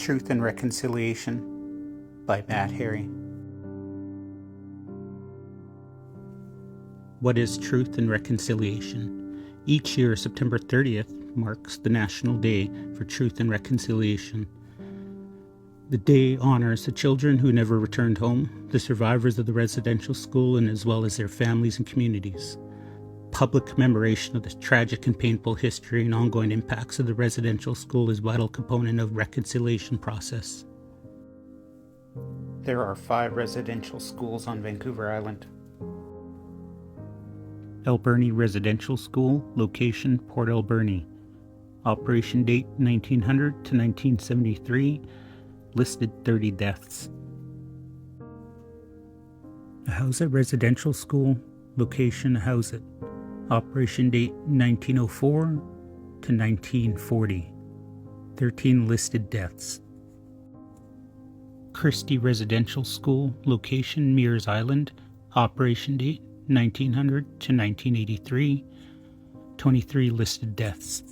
Truth and Reconciliation by Matt Harry. What is truth and reconciliation? Each year, September 30th marks the National Day for Truth and Reconciliation. The day honors the children who never returned home, the survivors of the residential school, and as well as their families and communities. Public commemoration of the tragic and painful history and ongoing impacts of the residential school is a vital component of the reconciliation process. There are 5 residential schools on Vancouver Island. Alberni Residential School, location Port Alberni. Operation date 1900 to 1973, listed 30 deaths. Howsett Residential School, location Howsett. Operation date 1904 to 1940, 13 listed deaths. Christie Residential School, location Mears Island. Operation date 1900 to 1983, 23 listed deaths.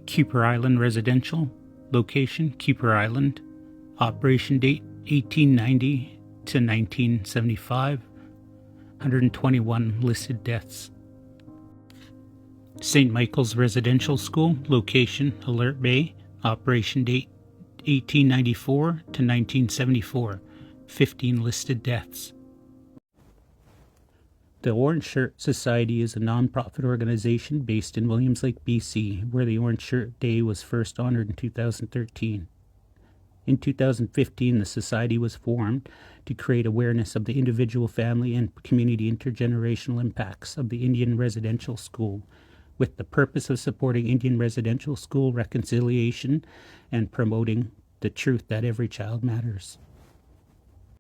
Kuper Island Residential, location Kuper Island. Operation date 1890 to 1975, 121 listed deaths. St. Michael's Residential School, location Alert Bay. Operation date 1894 to 1974, 15 listed deaths. The Orange Shirt Society is a non-profit organization based in Williams Lake, BC, where the Orange Shirt Day was first honored in 2013. In 2015, the society was formed to create awareness of the individual, family, and community intergenerational impacts of the Indian Residential School, with the purpose of supporting Indian Residential School reconciliation and promoting the truth that every child matters.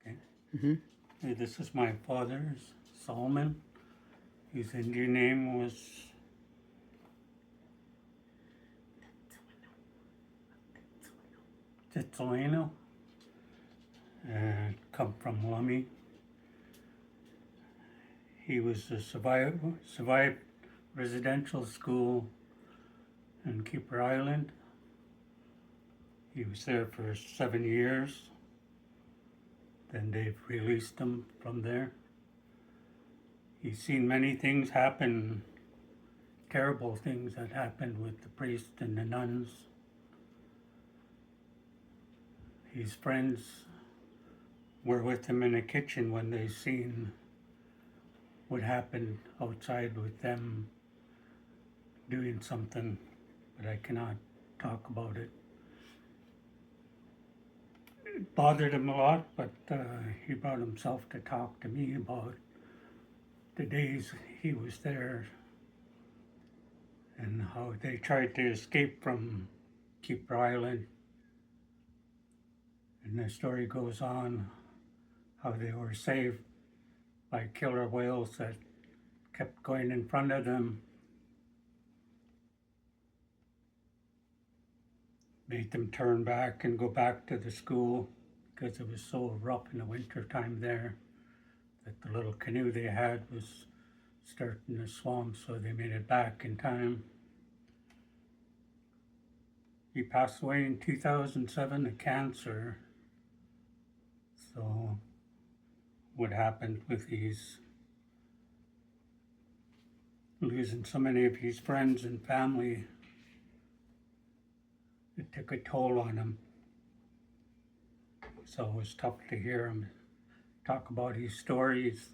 Okay. Hey, this is my father's, Solomon. His Indian name was Titolino, and come from Lummi. He was a survived residential school in Kuper Island. He was there for 7 years. Then they've released him from there. He's seen many things happen, terrible things that happened with the priest and the nuns. His friends were with him in the kitchen when they seen what happened outside with them doing something, but I cannot talk about it. It bothered him a lot, but he brought himself to talk to me about the days he was there and how they tried to escape from Kuper Island. And the story goes on how they were saved by killer whales that kept going in front of them, made them turn back and go back to the school because it was so rough in the winter time there that the little canoe they had was starting to swamp, so they made it back in time. He passed away in 2007 of cancer. So what happened with his losing so many of his friends and family, it took a toll on him. So it was tough to hear him talk about his stories.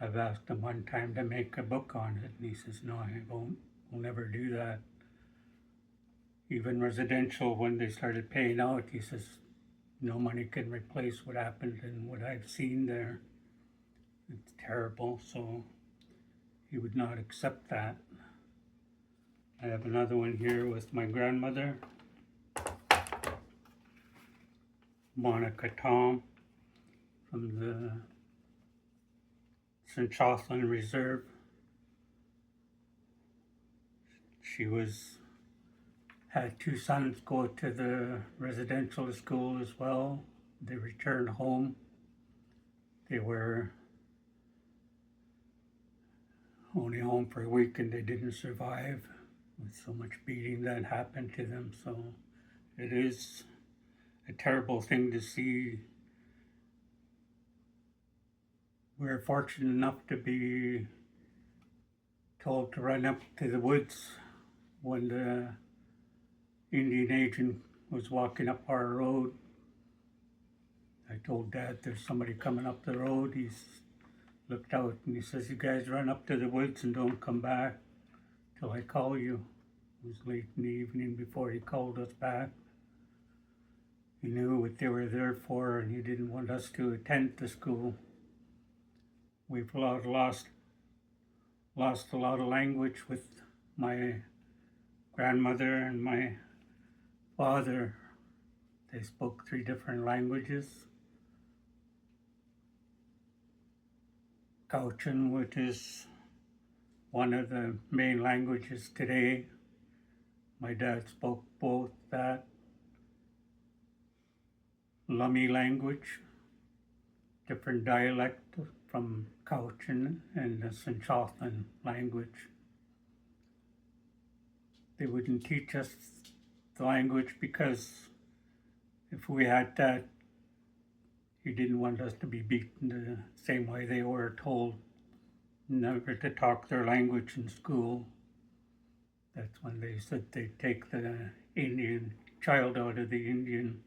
I've asked him one time to make a book on it, and he says, no, I won't. We'll never do that. Even residential, when they started paying out, he says, no money can replace what happened and what I've seen there. It's terrible, so he would not accept that. I have another one here with my grandmother, Monica Tom, from the St. Jocelyn Reserve. She had 2 sons go to the residential school as well. They returned home. They were only home for a week and they didn't survive with so much beating that happened to them. So It is a terrible thing to see. We're fortunate enough to be told to run up to the woods when the Indian agent was walking up our road. I told Dad there's somebody coming up the road. He's looked out and he says, "You guys run up to the woods and don't come back till I call you." It was late in the evening before he called us back. He knew what they were there for and he didn't want us to attend the school. We've lost a lot of language with my grandmother and my father. They spoke 3 different languages. Cochin, which is one of the main languages today. My dad spoke both that Lummi language, different dialect from Cochin and the Sinchothan language. They wouldn't teach us the language because if we had that, he didn't want us to be beaten the same way they were told never to talk their language in school. That's when they said they'd take the Indian child out of the Indian.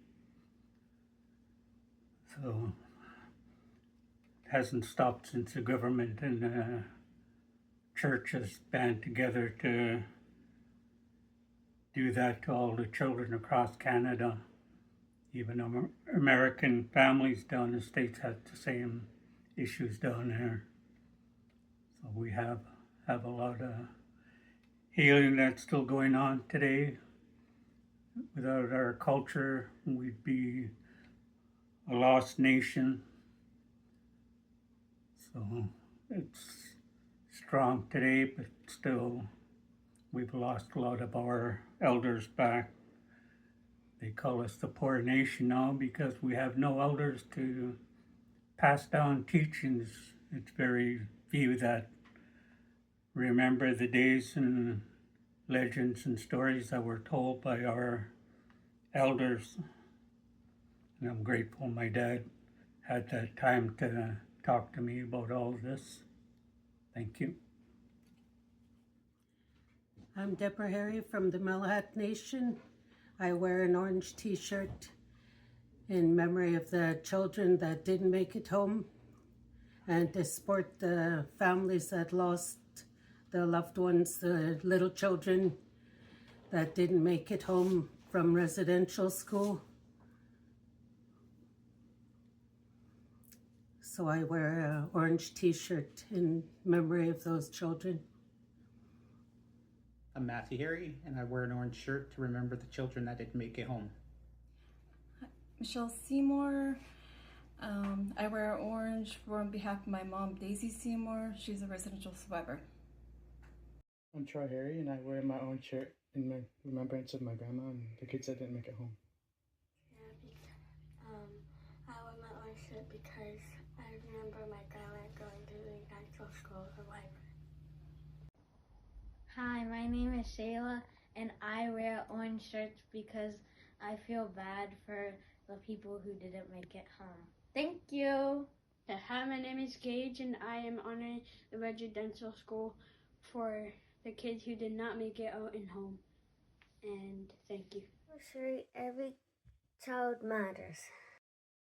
So it hasn't stopped since the government and the church has band together to do that to all the children across Canada. Even American families down in the States have the same issues down there. So we have a lot of healing that's still going on today. Without our culture, we'd be a lost nation. So it's strong today, but still we've lost a lot of our elders back. They call us the poor nation now because we have no elders to pass down teachings. It's very few that remember the days and legends and stories that were told by our elders. And I'm grateful my dad had that time to talk to me about all this. Thank you. I'm Deborah Harry from the Malahat Nation. I wear an orange t-shirt in memory of the children that didn't make it home and to support the families that lost the loved ones, the little children that didn't make it home from residential school. So I wear an orange t-shirt in memory of those children. I'm Matthew Harry, and I wear an orange shirt to remember the children that didn't make it home. Michelle Seymour. I wear orange on behalf of my mom, Daisy Seymour. She's a residential survivor. I'm Troy Harry, and I wear my own shirt in remembrance of my grandma and the kids that didn't make it home. I wear my orange shirt because I remember my grandma going to the actual school survivor. Hi, my name is Shayla, and I wear orange shirts because I feel bad for the people who didn't make it home. Thank you. Hi, my name is Gage, and I am honoring the residential school for the kids who did not make it out in home. And thank you. Sure, every child matters.